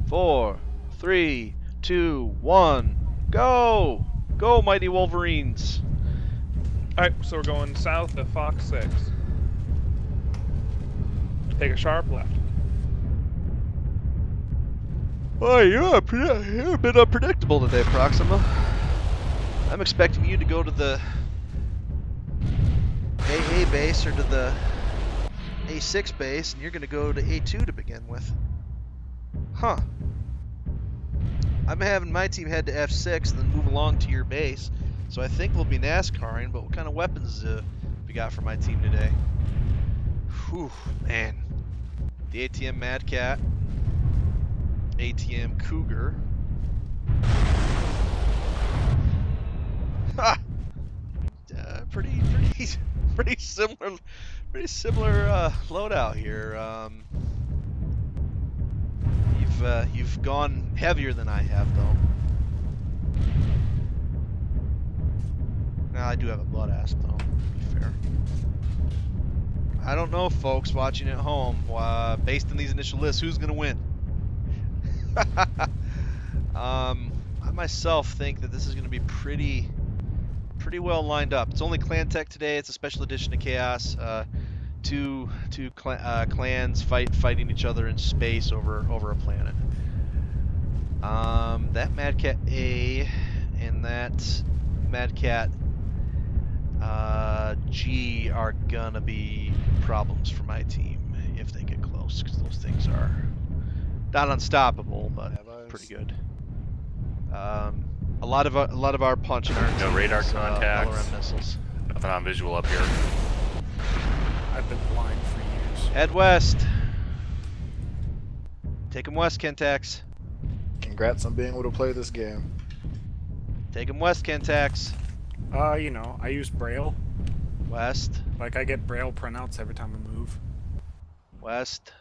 4, 3, 2, 1, go! Go, mighty Wolverines! Alright, so we're going south of Fox 6. Take a sharp left. Oh, you're a bit unpredictable today, Proxima. I'm expecting you to go to the AA base or to the A6 base, and you're going to go to A2 to begin with. Huh. I'm having my team head to F6 and then move along to your base. So I think we'll be NASCARing, but what kind of weapons have we got for my team today? Whew, man. The ATM Mad Cat. ATM Cougar. Ha! Pretty similar loadout here. You've gone heavier than I have, though. Now I do have a blood ass, though. To be fair. I don't know, folks watching at home. Based on these initial lists, who's gonna win? I myself think that this is going to be pretty well lined up. It's only Clan Tech today. It's a special edition of Chaos. Two clans fighting each other in space over a planet. That Mad Cat A and that Mad Cat G are gonna be problems for my team if they get close, because those things are not unstoppable, but pretty good. A lot of our punch in our No radar contacts. LRM missiles. Nothing on visual up here. I've been blind for years. Head west. Take him west, Kentax. Congrats on being able to play this game. Take him west, Kentax. You know, I use Braille. West. Like, I get Braille printouts every time I move. West.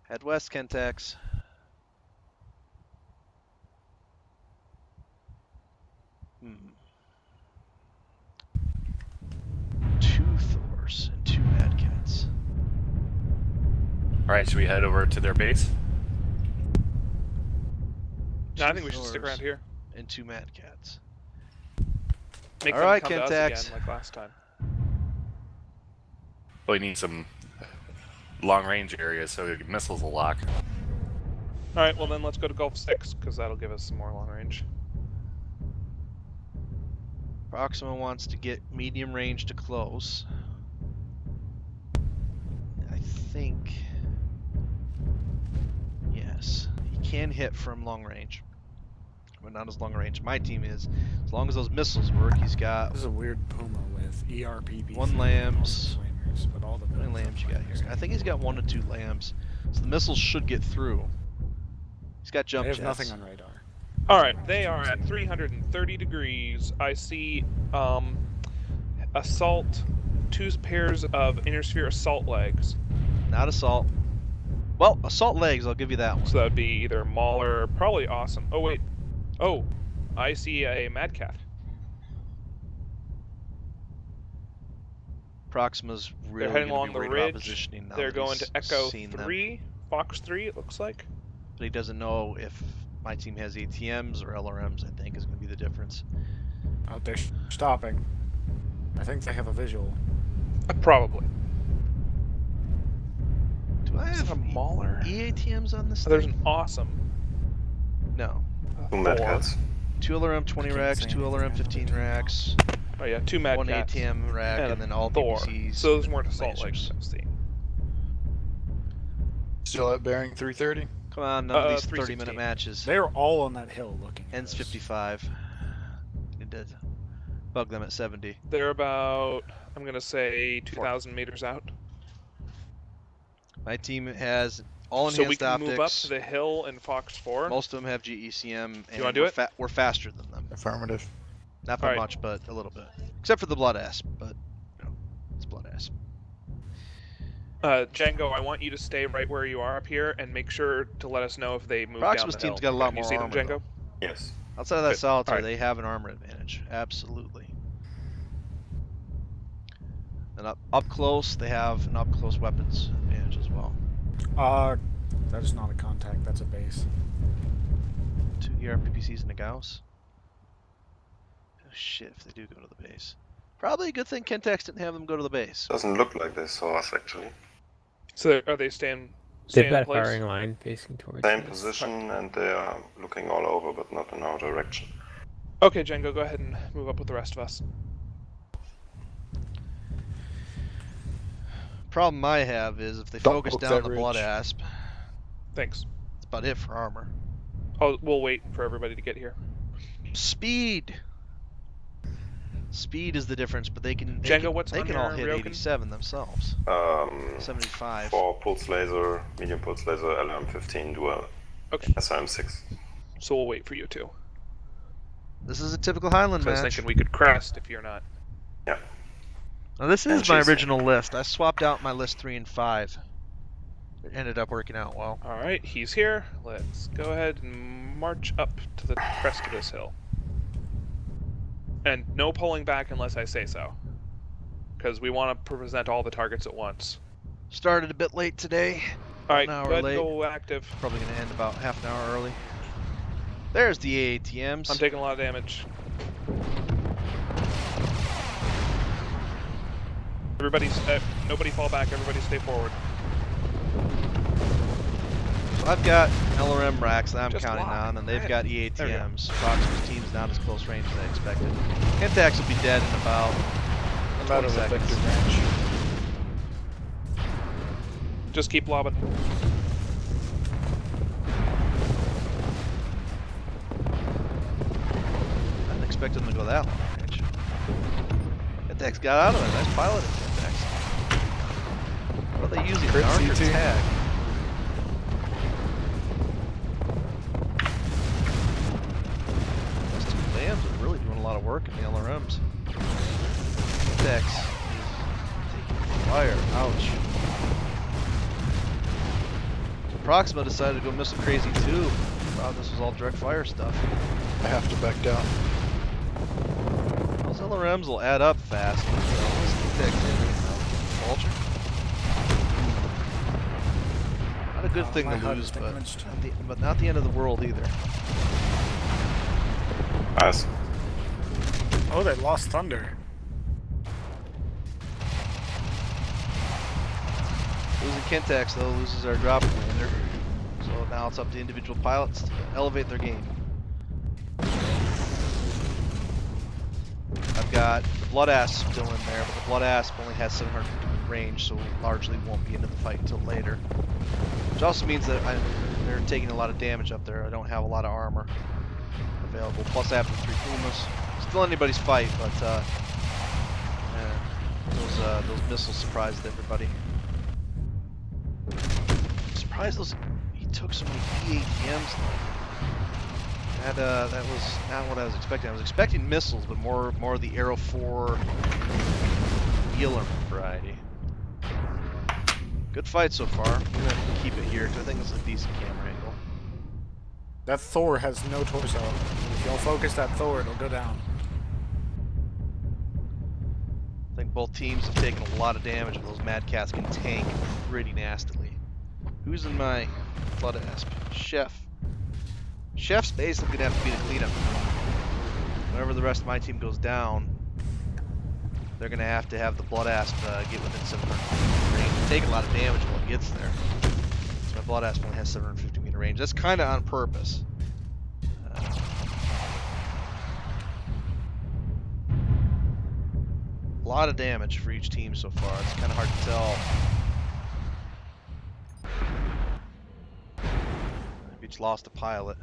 Head west, Kentax. Two Thors and two Mad Cats. Alright, should we head over to their base? No, I think we should stick around here. And two Mad Cats. Make All them right, come to us Kentax. again like last time. We need some long range areas so missiles will lock. Alright, well then let's go to Gulf 6, because that'll give us some more long range. Proxima wants to get medium range to close. I think... Yes. He can hit from long range. But not as long range. My team is. As long as those missiles work, he's got... This is a weird Puma with ERPB. One lambs. But all the How many lambs you got here? I think he's got 1 to 2 lambs. So the missiles should get through. He's got jump They have jets. nothing on radar. Alright, they are at 330 degrees. I see assault, 2 pairs of inner sphere assault legs. Not assault. Well, assault legs, I'll give you that one. So that would be either Mauler, probably awesome. Oh wait. Oh, I see a Mad Cat. Proxima's really They're heading gonna along be the worried about ridge. positioning now They're that going he's to Echo seen them. 3, Fox 3 it looks like. But he doesn't know if my team has ATMs or LRMs, I think, is going to be the difference. Oh, they're stopping. I think they have a visual. Probably. Do I Is have that a Mauler? EATMs on this There's thing? an awesome. No. Mad Four. Cats. 2 LRM 20 I can't racks, say 2 LRM anything. 15 racks, Oh yeah, 2 Mad 1 Cats. ATM rack, and and then all Thor. BBCs. So those weren't and assault lasers. legs I'm seeing. Still at bearing 330? Come on, none of these 316. 30-minute matches. They're all on that hill looking at Ends us. 55. Need to bug them at 70. They're about, I'm going to say, 2,000 meters out. My team has all So we enhanced can optics. move up to the hill in Fox 4. Most of them have GECM, and you wanna do it? we're faster than them. Affirmative. Not by Alright. much, but a little bit. Except for the blood ass, but you know, it's blood ass. Django, I want you to stay right where you are up here and make sure to let us know if they move Proxima's down the hill. team's got a lot Can you more see them, armor, Django? though. Yes. Outside of that Good. solitaire, Alright. they have an armor advantage. Absolutely. And up close, they have an up close weapons advantage as well. That is not a contact. That's a base. 2 ERPPCs and a Gauss. Oh shit! If they do go to the base, probably a good thing Kentex didn't have them go to the base. Doesn't look like they saw us actually. So are they staying They've in got a place? firing line facing towards Same us. position, and they are looking all over, but not in our direction. Okay, Django, go ahead and move up with the rest of us. Problem I have is if they Don't focus poke down that the Blood ridge. Asp, Thanks. that's about it for armor. We'll wait for everybody to get here. Speed. Speed is the difference, but they can Django, what's they on can all your hit Ryokan? 87 themselves. 75. For pulse laser, medium pulse laser, LRM-15 dual, Okay, SRM-6. so we'll wait for you two. This is a typical Highland So I was match. thinking we could crest if you're not. Yeah. Now this is And my she's- original list. I swapped out my list 3 and 5. It ended up working out well. All right, he's here. Let's go ahead and march up to the crest of this hill. And no pulling back unless I say so. Because we want to present all the targets at once. Started a bit late today. All right, An hour go ahead late. and go active. Probably going to end about half an hour early. There's the AATMs. I'm taking a lot of damage. Nobody fall back. Everybody stay forward. So I've got LRM racks that I'm Just counting lock. on, and they've got There we go. EATMs. Proximus team's not as close range as I expected. Kentax will be dead in about I'm out 20 of seconds. effective range. Just keep lobbing. I didn't expect him to go that long range. Kentax got out of it. Nice piloting, Kentax. What are they using? Crit An archer CT. tag. Those two lambs are really doing a lot of work in the LRMs. Kentax is taking fire. Ouch. Proxima decided to go missile crazy too. Thought this was all direct fire stuff. I have to back down. Those LRMs will add up fast. Vulture. Not a good thing my to HUD lose, is but damaged. not the end of the world either. Nice. Oh, they lost Thunder. Losing Kentax though loses our drop commander. So now it's up to individual pilots to elevate their game. I've got the Blood Asp still in there, but the Blood Asp only has 700 range, so largely won't be into the fight until later. Which also means that they're taking a lot of damage up there. I don't have a lot of armor available. Plus I have the 3 Pumas. Still anybody's fight, but those missiles surprised everybody. Surprised he took so many EATMs though. That was not what I was expecting. I was expecting missiles, but more of the Arrow 4 Healer variety. Good fight so far. I'm gonna keep it here because I think it's a decent camera angle. That Thor has no torso. If you'll focus that Thor, it'll go down. I think both teams have taken a lot of damage, and those Mad Cats can tank pretty nastily. Who's in my Blood Asp? Chef. Chef's basically gonna have to be the cleanup. Whenever the rest of my team goes down, they're gonna have to have the Blood Asp get within 700 range. Take a lot of damage while it gets there. So my Blood Asp only has 750 meter range. That's kind of on purpose. A lot of damage for each team so far. It's kind of hard to tell. We each lost a pilot.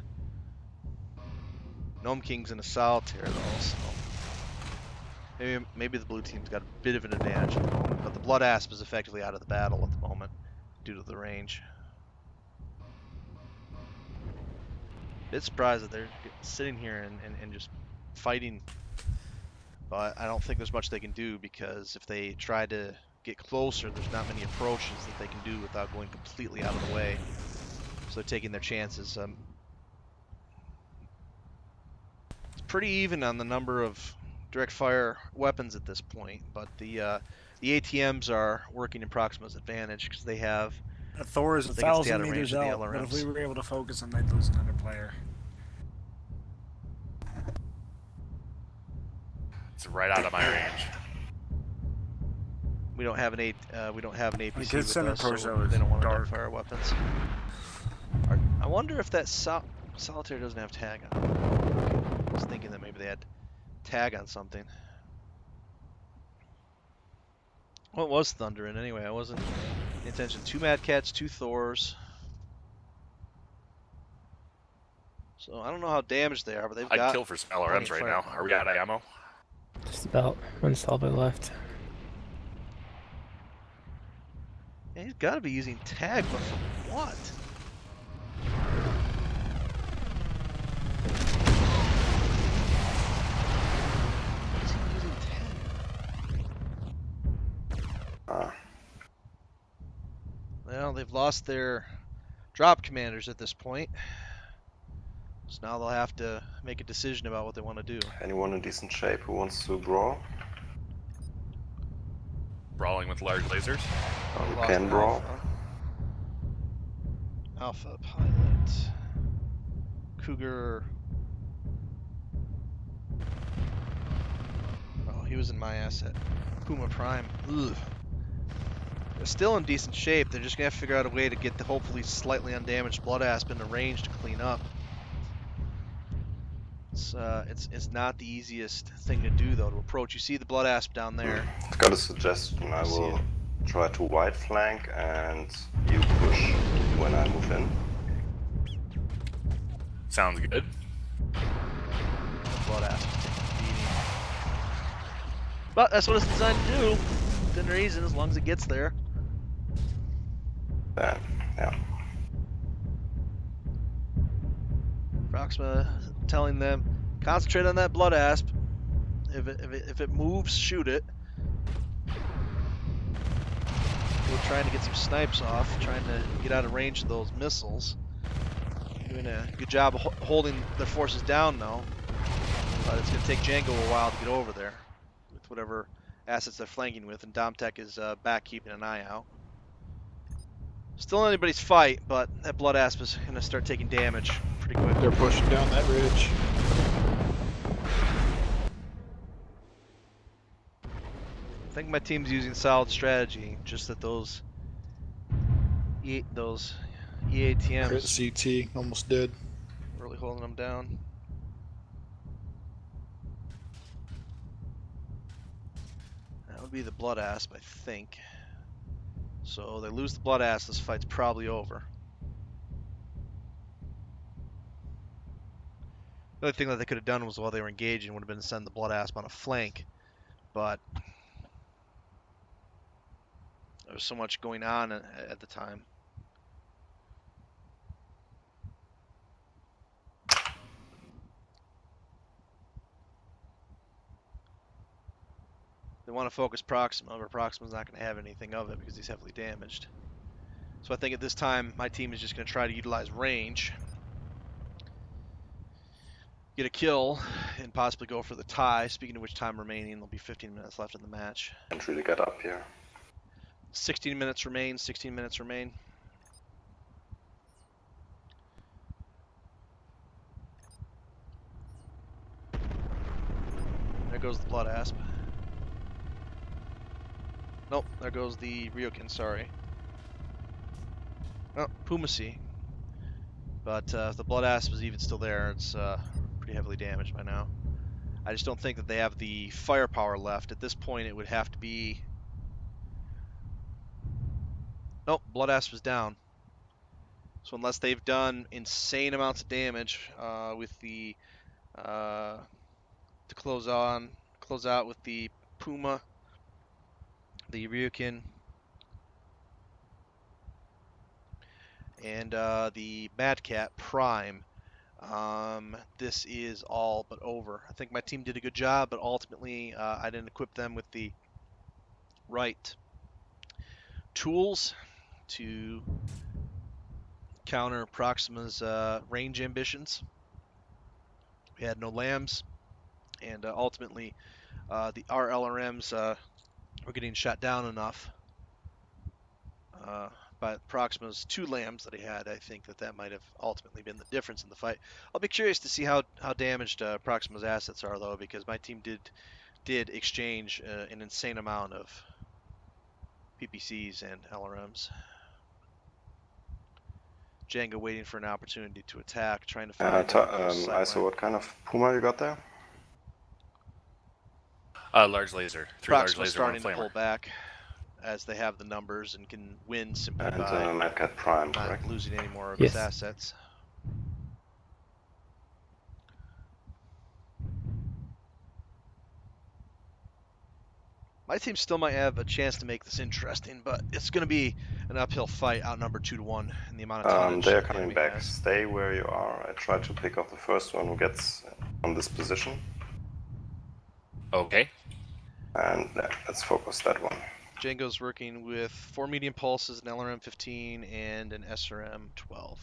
Gnome King's in the south here though, so maybe the blue team's got a bit of an advantage at the moment, but the Blood Asp is effectively out of the battle at the moment due to the range. Bit surprised that they're sitting here and just fighting, but I don't think there's much they can do because if they try to get closer, there's not many approaches that they can do without going completely out of the way. So they're taking their chances. It's pretty even on the number of direct fire weapons at this point, but the The ATMs are working in Proxima's advantage because they have. That Thor is They can stay 1,000 out of range meters of the out, but if we LRMs. were able to focus him, they'd lose another player. It's right out of my range. We don't have an APC Like, his with center us, so torso is they don't want to dark. fire our weapons. I wonder if that solitaire doesn't have tag on it. I was thinking that maybe they had tag on something. What was Thundering anyway? I wasn't paying attention. 2 Mad Cats, 2 Thors. So I don't know how damaged they are, but they've I'd got kill for some plenty LRMs of right now. firepower. Are we out of ammo? Just about. One solid left. Yeah, he's got to be using tag, but for what? What's he using tag? Ah, Well, they've lost their drop commanders at this point. So now they'll have to make a decision about what they want to do. anyone in decent shape who wants to brawl? Brawling with large lasers? We You lost can brawl. Alpha pilot. Cougar. Oh, he was in my asset. Puma Prime. Ugh. They're still in decent shape. They're just gonna have to figure out a way to get the hopefully slightly undamaged Blood Asp into range to clean up. It's not the easiest thing to do though to approach. You see the Blood Asp down there. I've got a suggestion. I I see will it. try to wide flank and you push when I move in. Sounds good. Blood Asp is taking a beating. But that's what it's designed to do. Within reason, as long as it gets there. Then, yeah. Proxima telling them, concentrate on that Blood Asp. If it moves, shoot it. We're trying to get some snipes off, trying to get out of range of those missiles. Doing a good job of holding their forces down though. But it's going to take Django a while to get over there with whatever assets they're flanking with, and Domtech is back keeping an eye out. Still anybody's fight, but that Blood Asp is going to start taking damage pretty quick. They're pushing down that ridge. I think my team's using solid strategy, just that those Crit EATMs CT, almost dead. really holding them down. That would be the Blood Asp, I think. So they lose the Blood Asp, this fight's probably over. The only thing that they could have done was while they were engaging would have been to send the Blood Asp on a flank, but there was so much going on at the time. They want to focus Proxima, but Proxima's not going to have anything of it because he's heavily damaged. So I think at this time, my team is just going to try to utilize range, get a kill, and possibly go for the tie. Speaking of which, time remaining, there'll be 15 minutes left in the match. Can't really get up here. 16 minutes remain, 16 minutes remain. There goes the Blood Asp. Nope, there goes the Ryokin, sorry. Oh, Pumacy. But if the Blood Asp is even still there, it's pretty heavily damaged by now. I just don't think that they have the firepower left. At this point, it would have to be... Nope, Blood Asp is down. So unless they've done insane amounts of damage with the... to close out with the Puma, the Ryukin, and the Mad Cat Prime, this is all but over. I think my team did a good job, but ultimately I didn't equip them with the right tools to counter Proxima's range ambitions. We had no lambs, and ultimately our LRMs we're getting shot down enough by Proxima's 2 lambs that he had. I think that might have ultimately been the difference in the fight. I'll be curious to see how damaged Proxima's assets are, though, because my team did exchange an insane amount of PPCs and LRMs. Django waiting for an opportunity to attack, trying to find I saw what kind of Puma you got there. Large laser. 3 large Proxima laser, 1 starting to pull flamer. back as they have the numbers and can win simply And by Mad Cat Prime, not correct? losing any more of Yes. his assets. My team still might have a chance to make this interesting, but it's going to be an uphill fight, outnumbered 2-1 in the amount of tonnage They are the coming enemy back. has. Stay where you are. I try to pick off the first one who gets on this position. Okay. And let's focus that one. Django's working with 4 medium pulses, an LRM-15, and an SRM-12.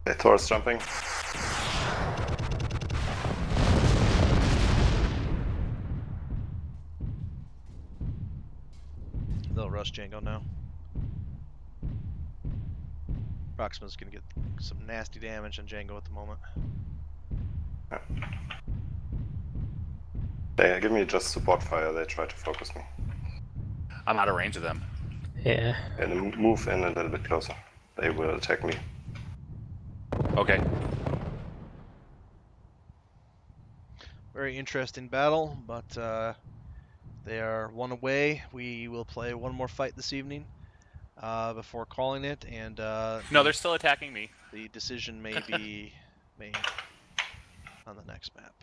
Okay, Thor's jumping. They'll rush Django now. Proxima's going to get some nasty damage on Django at the moment. They give me just support fire. They try to focus me. I'm out of range of them. Yeah. And move in a little bit closer. They will attack me. Okay. Very interesting battle, but they are 1 away. We will play 1 more fight this evening before calling it, and No, they're still attacking me. the decision may be made on the next map.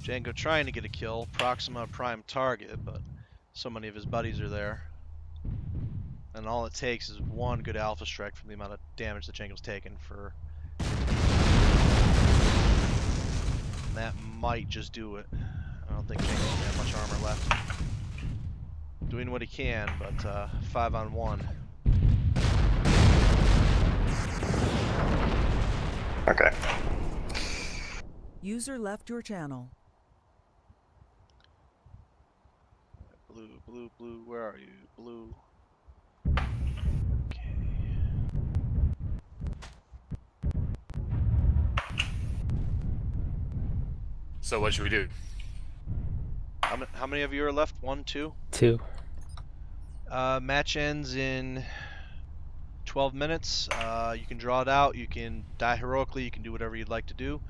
Django trying to get a kill, Proxima prime target, but so many of his buddies are there. And all it takes is 1 good alpha strike from the amount of damage that Django's taken for... And that might just do it. I don't think Django's gonna have much armor left. Doing what he can, but 5 on 1. Okay. User left your channel. Blue, blue, blue, where are you? Blue. Okay. So what should we do? How many of you are left? 1, 2? 2. Match ends in 12 minutes. You can draw it out. You can die heroically. You can do whatever you'd like to do.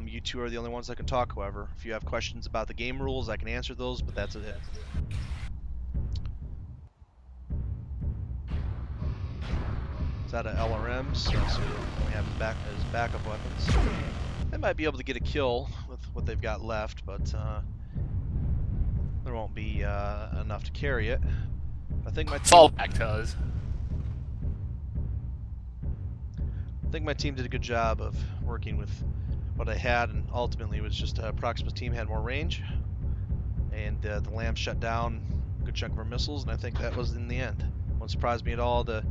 You 2 are the only ones that can talk, however. If you have questions about the game rules, I can answer those, but that's it. Is that an LRM? So we have as backup weapons. They might be able to get a kill with what they've got left, but there won't be enough to carry it. I think my Fall team, back to us. I think my team did a good job of working with what I had, and ultimately it was just Proxima's team had more range, and the Lambs shut down a good chunk of our missiles, and I think that was in the end. Won't surprise me at all to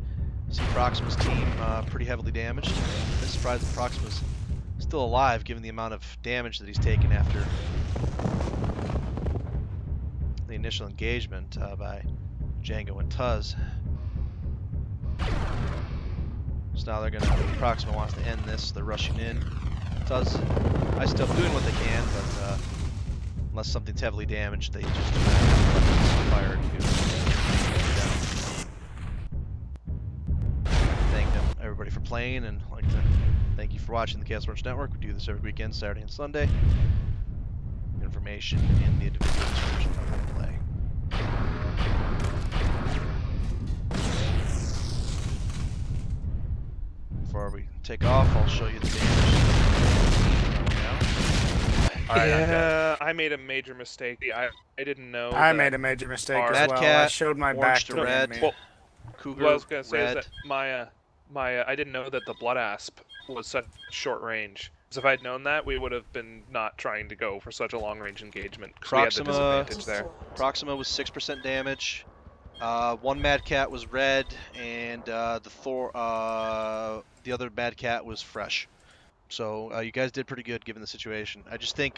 see Proxima's team pretty heavily damaged. I'm surprised that Proxima's still alive given the amount of damage that he's taken after the initial engagement by Django and Tuz. So now they're gonna, Proxima wants to end this, so they're rushing in. Tuz, I still doing what they can, but unless something's heavily damaged, they just do not have fire to thank them, everybody for playing, and I'd like to thank you for watching the Chaos March Network. We do this every weekend, Saturday and Sunday. Information in the individual description of the play. Before we take off, I'll show you the damage. Alright, I'm dead. Yeah, I made a major mistake. I didn't know. I that made a major mistake as Mad well. I Cat, showed my orange back to to the red. enemy. Well, Cougar, what I was gonna say red. is that my I didn't know that the blood asp was such short range. if I'd known that, we would have been not trying to go for such a long-range engagement because we had the Proxima, disadvantage there. Proxima was 6% damage. One Mad Cat was red, and the other Mad Cat was fresh. So you guys did pretty good given the situation. I just think